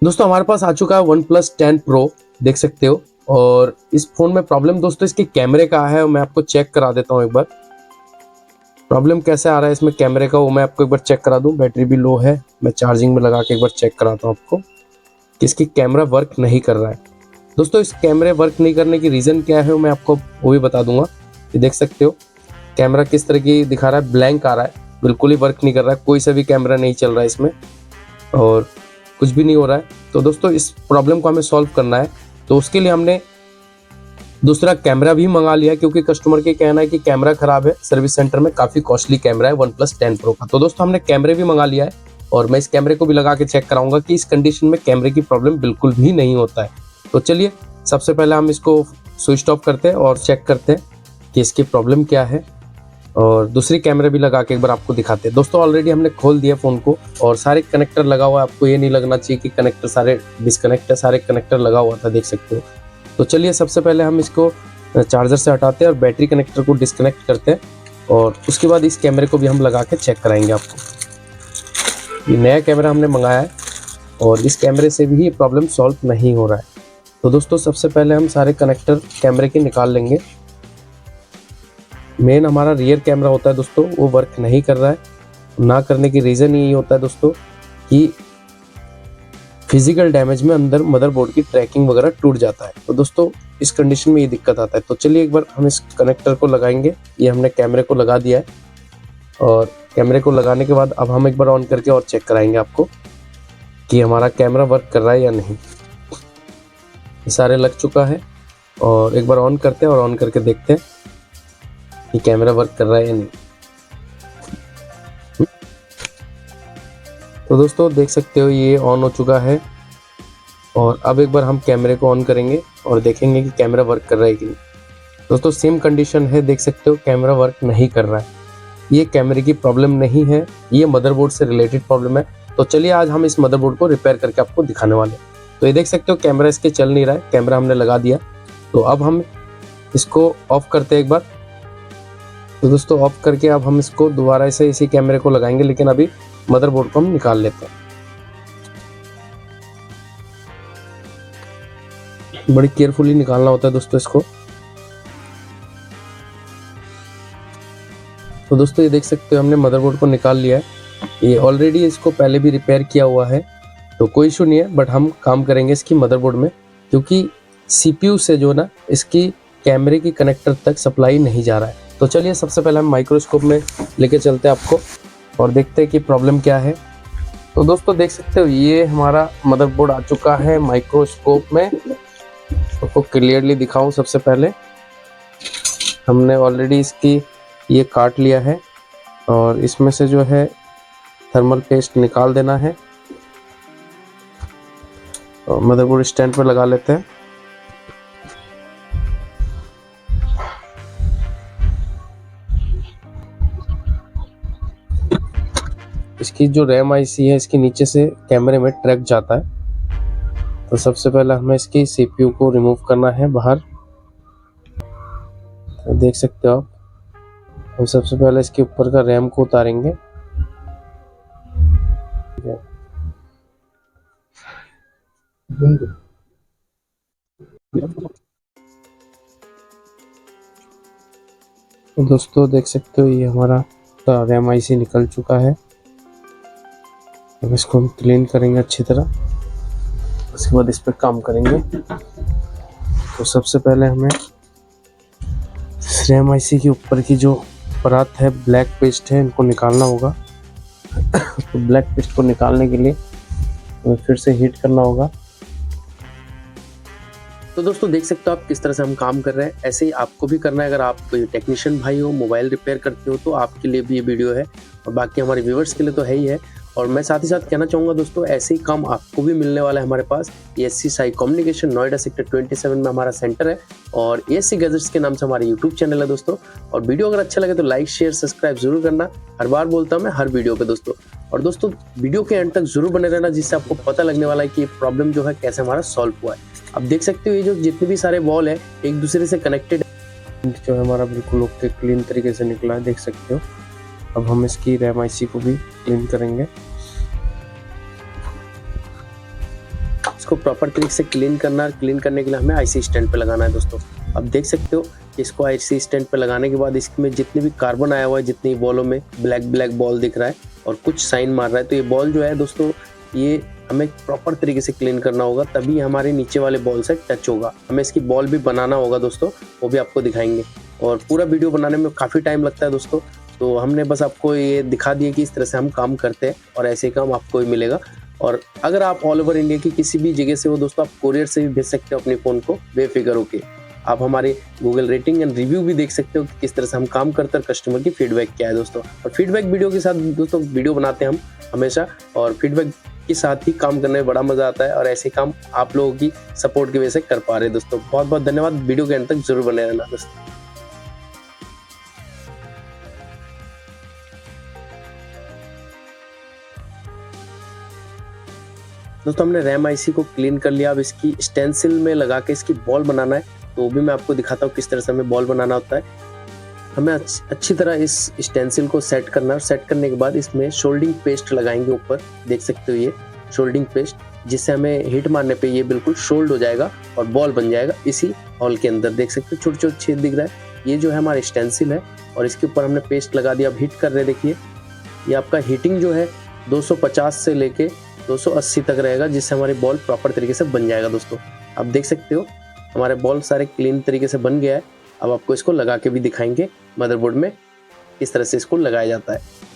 दोस्तों हमारे पास आ चुका है OnePlus 10 Pro, देख सकते हो। और इस फोन में प्रॉब्लम दोस्तों इसके कैमरे का है, मैं आपको चेक करा देता हूँ एक बार। प्रॉब्लम कैसे आ रहा है इसमें कैमरे का, वो मैं आपको एक बार चेक करा दूं। बैटरी भी लो है, मैं चार्जिंग में लगा के एक बार चेक कराता हूँ आपको कि इसकी कैमरा वर्क नहीं कर रहा है। दोस्तों इस कैमरे वर्क नहीं करने की रीज़न क्या है मैं आपको वो भी बता दूंगा। ये देख सकते हो कैमरा किस तरह की दिखा रहा है, ब्लैंक आ रहा है, बिल्कुल ही वर्क नहीं कर रहा है, कोई सा भी कैमरा नहीं चल रहा है इसमें और कुछ भी नहीं हो रहा है। तो दोस्तों इस प्रॉब्लम को हमें सॉल्व करना है, तो उसके लिए हमने दूसरा कैमरा भी मंगा लिया, क्योंकि कस्टमर के कहना है कि कैमरा खराब है, सर्विस सेंटर में काफ़ी कॉस्टली कैमरा है OnePlus 10 Pro का। तो दोस्तों हमने कैमरे भी मंगा लिया है और मैं इस कैमरे को भी लगा के चेक कराऊंगा कि इस कंडीशन में कैमरे की प्रॉब्लम बिल्कुल भी नहीं होता है। तो चलिए सबसे पहले हम इसको स्विच ऑफ करते हैं और चेक करते हैं कि इसकी प्रॉब्लम क्या है, और दूसरी कैमरे भी लगा के एक बार आपको दिखाते हैं। दोस्तों ऑलरेडी हमने खोल दिया फ़ोन को और सारे कनेक्टर लगा हुआ है, आपको ये नहीं लगना चाहिए कि कनेक्टर सारे डिस्कनेक्ट है, सारे कनेक्टर लगा हुआ था, देख सकते हो। तो चलिए सबसे पहले हम इसको चार्जर से हटाते हैं और बैटरी कनेक्टर को डिस्कनेक्ट करते हैं, और उसके बाद इस कैमरे को भी हम लगा के चेक कराएंगे आपको। ये नया कैमरा हमने मंगाया है और इस कैमरे से भी ये प्रॉब्लम सॉल्व नहीं हो रहा है। तो दोस्तों सबसे पहले हम सारे कनेक्टर कैमरे के निकाल लेंगे। मेन हमारा रियर कैमरा होता है दोस्तों, वो वर्क नहीं कर रहा है। ना करने की रीज़न यही होता है दोस्तों कि फिजिकल डैमेज में अंदर मदरबोर्ड की ट्रैकिंग वगैरह टूट जाता है। तो दोस्तों इस कंडीशन में ये दिक्कत आता है। तो चलिए एक बार हम इस कनेक्टर को लगाएंगे। ये हमने कैमरे को लगा दिया है और कैमरे को लगाने के बाद अब हम एक बार ऑन करके और चेक कराएंगे आपको कि हमारा कैमरा वर्क कर रहा है या नहीं। ये सारे लग चुका है और एक बार ऑन करते हैं और ऑन करके देखते हैं कि कैमरा वर्क कर रहा है या नहीं। तो दोस्तों देख सकते हो ये ऑन हो चुका है और अब एक बार हम कैमरे को ऑन करेंगे और देखेंगे कि कैमरा वर्क कर रहा है कि नहीं। दोस्तों सेम कंडीशन है, देख सकते हो कैमरा वर्क नहीं कर रहा है। ये कैमरे की प्रॉब्लम नहीं है, ये मदरबोर्ड से रिलेटेड प्रॉब्लम है। तो चलिए आज हम इस मदरबोर्ड को रिपेयर करके आपको दिखाने वाले हैं। तो ये देख सकते हो कैमरा इसके चल नहीं रहा है, कैमरा हमने लगा दिया। तो अब हम इसको ऑफ करते हैं एक बार। तो दोस्तों ऑफ करके अब हम इसको दोबारा से इसी कैमरे को लगाएंगे, लेकिन अभी मदरबोर्ड को हम निकाल लेते हैं। बड़ी केयरफुली निकालना होता है दोस्तों इसको। तो दोस्तों ये देख सकते हो हमने मदरबोर्ड को निकाल लिया है। ये ऑलरेडी इसको पहले भी रिपेयर किया हुआ है, तो कोई इशू नहीं है। बट हम काम करेंगे इसकी मदरबोर्ड में, क्योंकि CPU से जो ना इसकी कैमरे की कनेक्टर तक सप्लाई नहीं जा रहा है। तो चलिए सबसे पहले हम माइक्रोस्कोप में लेके चलते हैं आपको और देखते हैं कि प्रॉब्लम क्या है। तो दोस्तों देख सकते हो ये हमारा मदरबोर्ड आ चुका है माइक्रोस्कोप में। आपको क्लियरली दिखाऊं, सबसे पहले हमने ऑलरेडी इसकी ये काट लिया है और इसमें से जो है थर्मल पेस्ट निकाल देना है और मदरबोर्ड स्टैंड पर लगा लेते हैं। इसकी जो रैम IC है इसके नीचे से कैमरे में ट्रैक जाता है। तो सबसे पहले हमें इसकी CPU को रिमूव करना है बाहर। तो देख सकते हो आप, हम सबसे पहले इसके ऊपर का रैम को उतारेंगे। तो दोस्तों देख सकते हो ये हमारा रैम IC निकल चुका है। अब इसको हम क्लीन करेंगे अच्छी तरह, उसके बाद इस पर काम करेंगे। तो सबसे पहले हमें रैम IC के ऊपर की जो परत है, ब्लैक पेस्ट है, इनको निकालना होगा। तो ब्लैक पेस्ट को निकालने के लिए हमें फिर से हीट करना होगा। तो दोस्तों देख सकते हो आप किस तरह से हम काम कर रहे हैं, ऐसे ही आपको भी करना है। अगर आप कोई टेक्नीशियन भाई हो, मोबाइल रिपेयर करते हो, तो आपके लिए भी ये वीडियो है और बाकी हमारे व्यूवर्स के लिए तो है ही है। और मैं साथ ही साथ कहना चाहूँगा दोस्तों, ऐसे ही काम आपको भी मिलने वाला है हमारे पास। ESC Sai communication, Noida sector 27 में हमारा सेंटर है और ESC गैजेट्स के नाम से हमारा यूट्यूब चैनल है दोस्तों। और वीडियो अगर अच्छा लगे तो लाइक शेयर सब्सक्राइब जरूर करना, हर बार बोलता हूँ मैं हर वीडियो पे दोस्तों। और दोस्तों वीडियो के एंड तक जरूर बने रहना, जिससे आपको पता लगने वाला है कि प्रॉब्लम जो है कैसे हमारा सॉल्व हुआ है। अब देख सकते हो ये जो जितने भी सारे वॉल है एक दूसरे से कनेक्टेड जो है, हमारा बिल्कुल ओके क्लीन तरीके से निकला है, देख सकते हो। अब हम इसकी रैम IC को भी क्लीन करेंगे। इसको प्रॉपर तरीके से क्लीन करना है। क्लीन करने के लिए हमें आईसी स्टैंड पे लगाना है दोस्तों। अब देख सकते हो कि इसको आईसी स्टैंड पे लगाने के बाद इसमें जितने भी कार्बन आया हुआ है, जितनी बॉलों में ब्लैक बॉल दिख रहा है और कुछ साइन मार रहा है, तो ये बॉल जो है दोस्तों ये हमें प्रॉपर तरीके से क्लीन करना होगा, तभी हमारे नीचे वाले बॉल से टच होगा। हमें इसकी बॉल भी बनाना होगा दोस्तों, वो भी आपको दिखाएंगे। और पूरा वीडियो बनाने में काफ़ी टाइम लगता है दोस्तों, तो हमने बस आपको ये दिखा दिया कि इस तरह से हम काम करते हैं और ऐसे ही काम आपको भी मिलेगा। और अगर आप ऑल ओवर इंडिया की किसी भी जगह से हो दोस्तों, आप कोरियर से भी भेज सकते हो अपने फ़ोन को बेफिक्र होके। आप हमारे गूगल रेटिंग एंड रिव्यू भी देख सकते हो कि किस तरह से हम काम करते हैं, कस्टमर की फीडबैक क्या है दोस्तों। और फीडबैक वीडियो के साथ दोस्तों वीडियो बनाते हैं हम हमेशा, और फीडबैक के साथ ही काम करने में बड़ा मजा आता है। और ऐसे काम आप लोगों की सपोर्ट की वजह से कर पा रहे हैं दोस्तों। बहुत बहुत धन्यवाद। वीडियो के अंत तक जरूर बने रहना दोस्तों। दोस्तों हमने रैम आईसी को क्लीन कर लिया। अब इसकी स्टेंसिल में लगा के इसकी बॉल बनाना है, तो वो भी मैं आपको दिखाता हूँ किस तरह से हमें बॉल बनाना होता है। हमें अच्छी तरह इस स्टेंसिल को सेट करना है। सेट करने के बाद इसमें शोल्डिंग पेस्ट लगाएंगे ऊपर, देख सकते हो ये शोल्डिंग पेस्ट, जिससे हमें हिट मारने पे ये बिल्कुल शोल्ड हो जाएगा और बॉल बन जाएगा इसी हॉल के अंदर। देख सकते हो छोटे छोटे छेद दिख रहा है, ये जो है हमारा स्टेंसिल है और इसके ऊपर हमने पेस्ट लगा दिया। अब हिट कर रहे, देखिए ये आपका हीटिंग जो है 250 से लेके 280 तक रहेगा, जिससे हमारी बॉल प्रॉपर तरीके से बन जाएगा दोस्तों। आप देख सकते हो हमारे बॉल सारे क्लीन तरीके से बन गया है। अब आपको इसको लगा के भी दिखाएंगे मदरबोर्ड में किस तरह से इसको लगाया जाता है।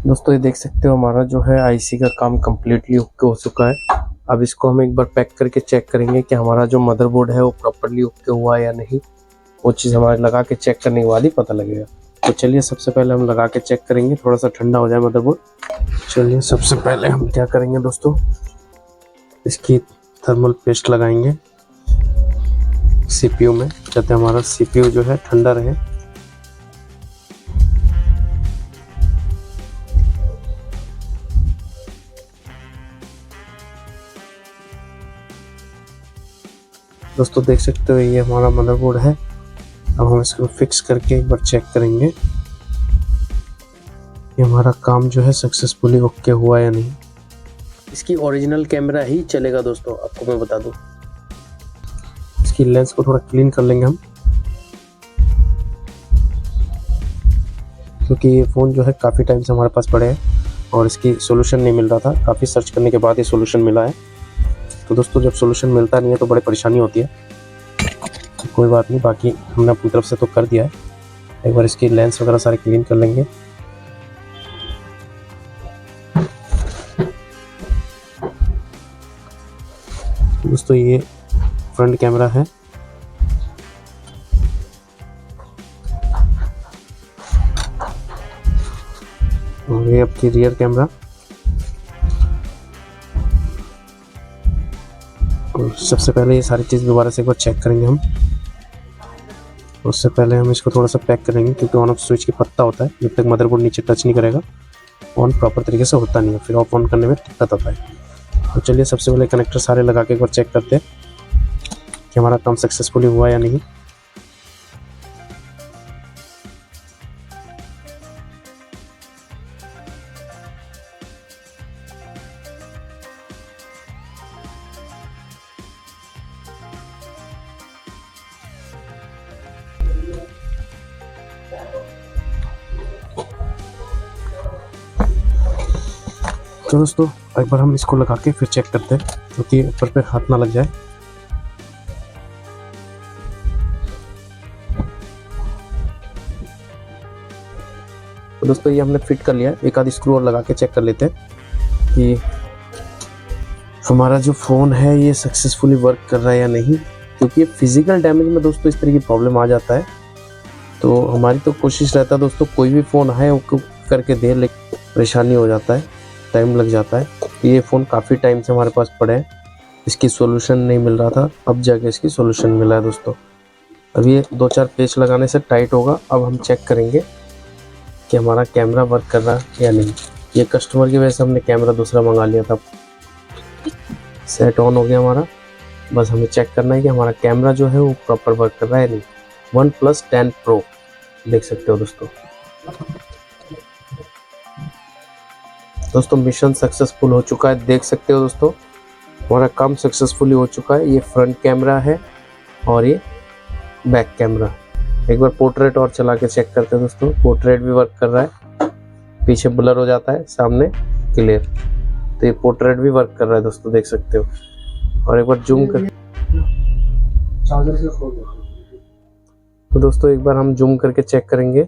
दोस्तों ये देख सकते हो हमारा जो है आईसी का काम कम्प्लीटली ओके हो चुका है। अब इसको हम एक बार पैक करके चेक करेंगे कि हमारा जो मदरबोर्ड है वो प्रॉपरली ओके हुआ या नहीं। वो चीज़ हमारे लगा के चेक करने के बाद ही पता लगेगा। तो चलिए सबसे पहले हम लगा के चेक करेंगे, थोड़ा सा ठंडा हो जाए मदरबोर्ड। चलिए सबसे पहले हम क्या करेंगे दोस्तों, इसकी थर्मल पेस्ट लगाएंगे सीपीयू में, जाते हमारा सीपीयू जो है ठंडा रहे। दोस्तों देख सकते हो ये हमारा मदरबोर्ड है। अब हम इसको फिक्स करके एक बार चेक करेंगे कि हमारा काम जो है सक्सेसफुली ओके हुआ या नहीं। इसकी ओरिजिनल कैमरा ही चलेगा दोस्तों, आपको मैं बता दूं। इसकी लेंस को थोड़ा क्लीन कर लेंगे हम, क्योंकि ये फ़ोन जो है काफ़ी टाइम से हमारे पास पड़े है और इसकी सोल्यूशन नहीं मिल रहा था। काफ़ी सर्च करने के बाद ये सोल्यूशन मिला है। तो दोस्तों जब सोल्यूशन मिलता नहीं है तो बड़ी परेशानी होती है। तो कोई बात नहीं, बाकी हमने अपनी तरफ से तो कर दिया है। एक बार इसकी लेंस वगैरह सारे क्लीन कर लेंगे। दोस्तों ये फ्रंट कैमरा है, और ये आपकी रियर कैमरा। और सबसे पहले ये सारी चीज़ दोबारा से एक बार चेक करेंगे हम। उससे पहले हम इसको थोड़ा सा पैक करेंगे, क्योंकि ऑन ऑफ स्विच की पत्ता होता है, जब तक मदरबोर्ड नीचे टच नहीं करेगा ऑन प्रॉपर तरीके से होता नहीं है, फिर ऑफ ऑन करने में दिक्कत आता है। तो चलिए सबसे पहले कनेक्टर सारे लगा के एक बार चेक करते हैं कि हमारा काम सक्सेसफुली हुआ या नहीं। तो दोस्तों एक बार हम इसको लगा के फिर चेक करते हैं, क्योंकि ऊपर पे हाथ ना लग जाए। तो दोस्तों ये हमने फिट कर लिया, एक आधी स्क्रू और लगा के चेक कर लेते हैं कि हमारा जो फ़ोन है ये सक्सेसफुली वर्क कर रहा है या नहीं, क्योंकि ये फिज़िकल डैमेज में दोस्तों इस तरह की प्रॉब्लम आ जाता है। तो हमारी तो कोशिश रहता है दोस्तों कोई भी फ़ोन है उसको करके दे, लेकिन परेशानी हो जाता है, टाइम लग जाता है। ये फ़ोन काफ़ी टाइम से हमारे पास पड़े हैं, इसकी सॉल्यूशन नहीं मिल रहा था, अब जाके इसकी सॉल्यूशन मिला है दोस्तों। अब ये 2-4 पेच लगाने से टाइट होगा। अब हम चेक करेंगे कि हमारा कैमरा वर्क कर रहा है या नहीं। ये कस्टमर की वजह से हमने कैमरा दूसरा मंगा लिया था। सेट ऑन हो गया हमारा, बस हमें चेक करना है कि हमारा कैमरा जो है वो प्रॉपर वर्क कर रहा है नहीं। OnePlus 10 Pro देख सकते हो दोस्तों मिशन सक्सेसफुल हो चुका है, देख सकते हो दोस्तों हमारा काम सक्सेसफुली हो चुका है। ये फ्रंट कैमरा है और ये बैक कैमरा। एक बार पोर्ट्रेट और चला के चेक करते हैं दोस्तों, पोर्ट्रेट भी वर्क कर रहा है, पीछे ब्लर हो जाता है, सामने क्लियर। तो ये पोर्ट्रेट भी वर्क कर रहा है दोस्तों, देख सकते हो। और एक बार जूम कर, तो दोस्तों एक बार हम जूम करके चेक करेंगे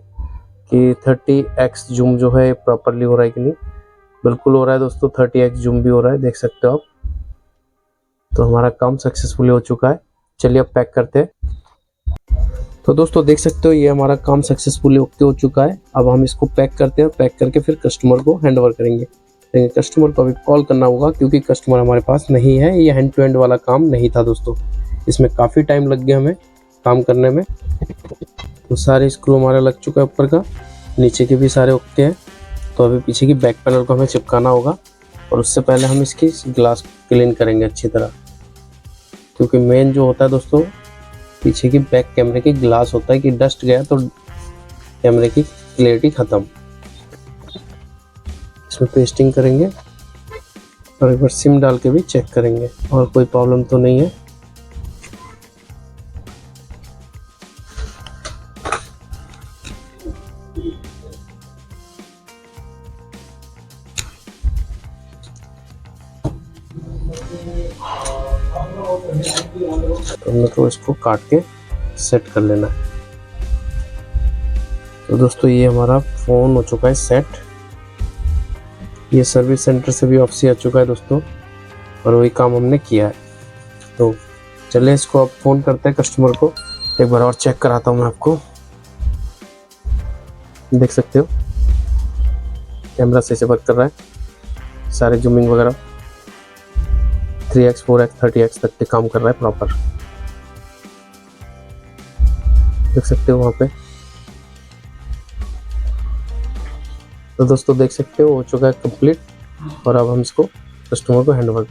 कि 30x जूम जो है प्रॉपरली हो रहा है कि नहीं। बिल्कुल हो रहा है दोस्तों, 30x जूम भी हो रहा है, देख सकते हो आप। तो हमारा काम सक्सेसफुली हो चुका है। चलिए अब पैक करते हैं। तो दोस्तों देख सकते हो ये हमारा काम सक्सेसफुली ओके हो चुका है। अब हम इसको पैक करते हैं, पैक करके फिर कस्टमर को हैंड ओवर करेंगे। लेकिन कस्टमर को अभी कॉल करना होगा क्योंकि कस्टमर हमारे पास नहीं है। ये हैंड टू हैंड वाला काम नहीं था दोस्तों, इसमें काफ़ी टाइम लग गया हमें काम करने में। तो सारे स्क्रू हमारा लग चुका है, ऊपर का नीचे के भी सारे ओके हैं। तो अभी पीछे की बैक पैनल को हमें चिपकाना होगा और उससे पहले हम इसकी ग्लास क्लीन करेंगे अच्छी तरह, क्योंकि मेन जो होता है दोस्तों पीछे की बैक कैमरे की ग्लास होता है कि डस्ट गया तो कैमरे की क्लियरिटी ख़त्म। इसमें पेस्टिंग करेंगे और एक बार सिम डाल के भी चेक करेंगे और कोई प्रॉब्लम तो नहीं है। तो हमने तो इसको काट के सेट कर लेना है। तो दोस्तों ये हमारा फ़ोन हो चुका है सेट। ये सर्विस सेंटर से भी वापसी आ चुका है दोस्तों और वही काम हमने किया है। तो चलिए इसको अब फ़ोन करते हैं कस्टमर को, एक बार और चेक कराता हूँ मैं आपको। देख सकते हो कैमरा सही से वर्क कर रहा है, सारे जूमिंग वगैरह 3x 4x 30x तक के काम कर रहा है प्रॉपर, देख सकते हो वहाँ पे। तो दोस्तों देख सकते हो हो चुका है कंप्लीट और अब हम इसको कस्टमर को हैंड ओवर